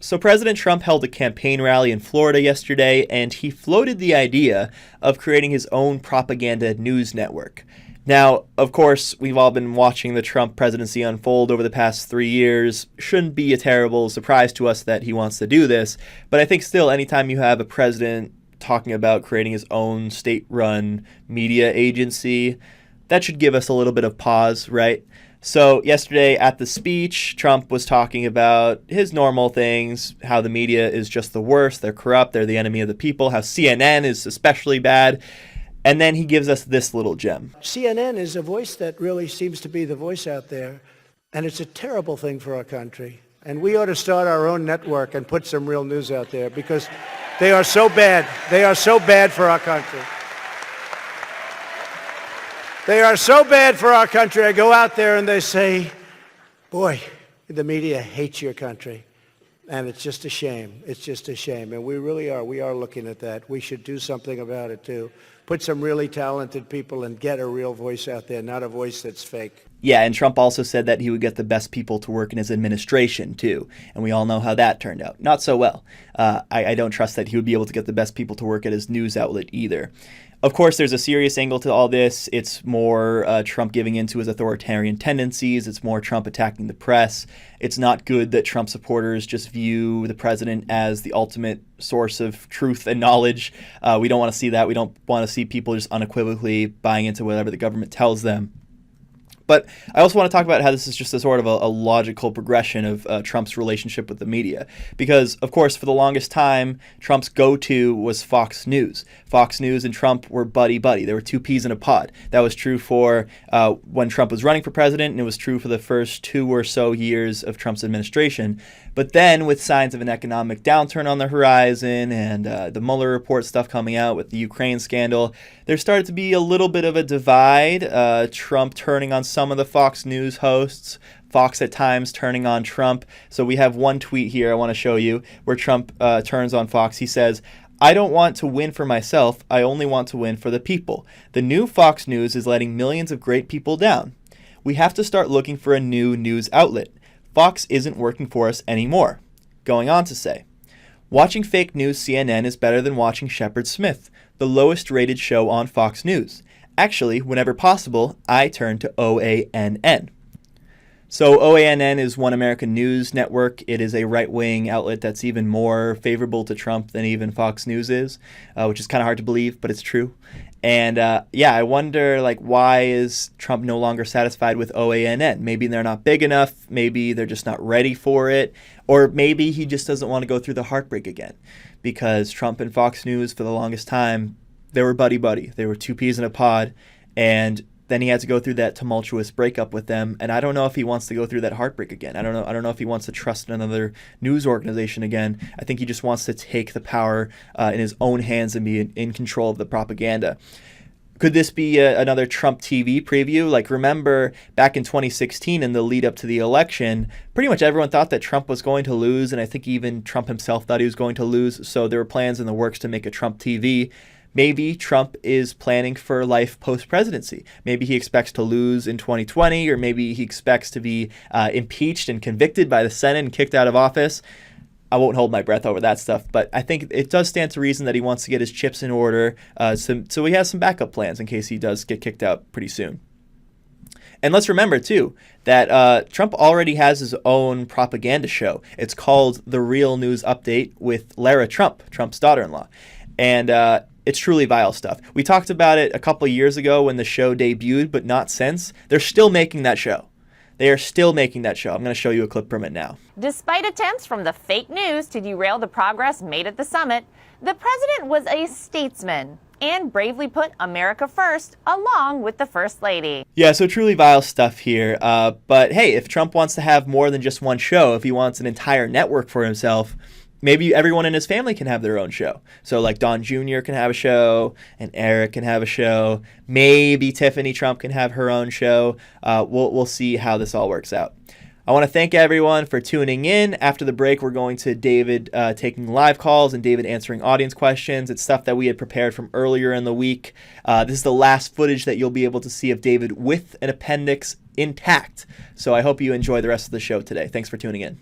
So President Trump held a campaign rally in Florida yesterday, and he floated the idea of creating his own propaganda news network. Now, of course, we've all been watching the Trump presidency unfold over the past 3 years. Shouldn't be a terrible surprise to us that he wants to do this, but I think still, anytime you have a president talking about creating his own state-run media agency, that should give us a little bit of pause, right? So yesterday at the speech, Trump was talking about his normal things, how the media is just the worst, they're corrupt, they're the enemy of the people, how CNN is especially bad. And then he gives us this little gem. CNN is a voice that really seems to be the voice out there, and it's a terrible thing for our country. And we ought to start our own network and put some real news out there because they are so bad. They are so bad for our country. They are so bad for our country. I go out there and they say, boy, the media hates your country. And it's just a shame. It's just a shame. And we really are. We are looking at that. We should do something about it, too. Put some really talented people and get a real voice out there, not a voice that's fake. Yeah, and Trump also said that he would get the best people to work in his administration, too. And we all know how that turned out. Not so well. I don't trust that he would be able to get the best people to work at his news outlet either. Of course, there's a serious angle to all this. It's more Trump giving in to his authoritarian tendencies. It's more Trump attacking the press. It's not good that Trump supporters just view the president as the ultimate source of truth and knowledge. We don't want to see that. We don't want to see people just unequivocally buying into whatever the government tells them. But I also want to talk about how this is just a sort of a logical progression of Trump's relationship with the media. Because, of course, for the longest time, Trump's go-to was Fox News. Fox News and Trump were buddy-buddy. They were two peas in a pod. That was true for when Trump was running for president, and it was true for the first 2 or so years of Trump's administration. But then, with signs of an economic downturn on the horizon and the Mueller report stuff coming out with the Ukraine scandal, there started to be a little bit of a divide. Trump turning on some of the Fox News hosts, Fox at times turning on Trump. So we have one tweet here I want to show you where Trump turns on Fox. He says, "I don't want to win for myself. I only want to win for the people. The new Fox News is letting millions of great people down. We have to start looking for a new news outlet. Fox isn't working for us anymore." Going on to say, "Watching fake news CNN is better than watching Shepard Smith, the lowest rated show on Fox News. Actually, whenever possible, I turn to OANN." So OANN is One American News Network. It is a right-wing outlet that's even more favorable to Trump than even Fox News is, which is kind of hard to believe, but it's true. And I wonder, why is Trump no longer satisfied with OANN? Maybe they're not big enough. Maybe they're just not ready for it. Or maybe he just doesn't want to go through the heartbreak again. Because Trump and Fox News, for the longest time, they were buddy-buddy. They were two peas in a pod. And then he had to go through that tumultuous breakup with them. And I don't know if he wants to go through that heartbreak again. I don't know if he wants to trust another news organization again. I think he just wants to take the power in his own hands and be in control of the propaganda. Could this be another Trump TV preview? Remember back in 2016 in the lead up to the election, pretty much everyone thought that Trump was going to lose. And I think even Trump himself thought he was going to lose. So there were plans in the works to make a Trump TV. Maybe Trump is planning for life post-presidency. Maybe he expects to lose in 2020, or maybe he expects to be impeached and convicted by the Senate and kicked out of office. I won't hold my breath over that stuff, but I think it does stand to reason that he wants to get his chips in order, so he has some backup plans in case he does get kicked out pretty soon. And let's remember, too, that Trump already has his own propaganda show. It's called The Real News Update with Lara Trump, Trump's daughter-in-law. And it's truly vile stuff. We talked about it a couple years ago when the show debuted, but not since. They're still making that show. They are still making that show. I'm going to show you a clip from it now. Despite attempts from the fake news to derail the progress made at the summit, the president was a statesman and bravely put America first along with the First Lady. Yeah, so truly vile stuff here. But hey, if Trump wants to have more than just one show, if he wants an entire network for himself, maybe everyone in his family can have their own show. So Don Jr. can have a show, and Eric can have a show. Maybe Tiffany Trump can have her own show. We'll see how this all works out. I want to thank everyone for tuning in. After the break, we're going to David taking live calls and David answering audience questions. It's stuff that we had prepared from earlier in the week. This is the last footage that you'll be able to see of David with an appendix intact. So I hope you enjoy the rest of the show today. Thanks for tuning in.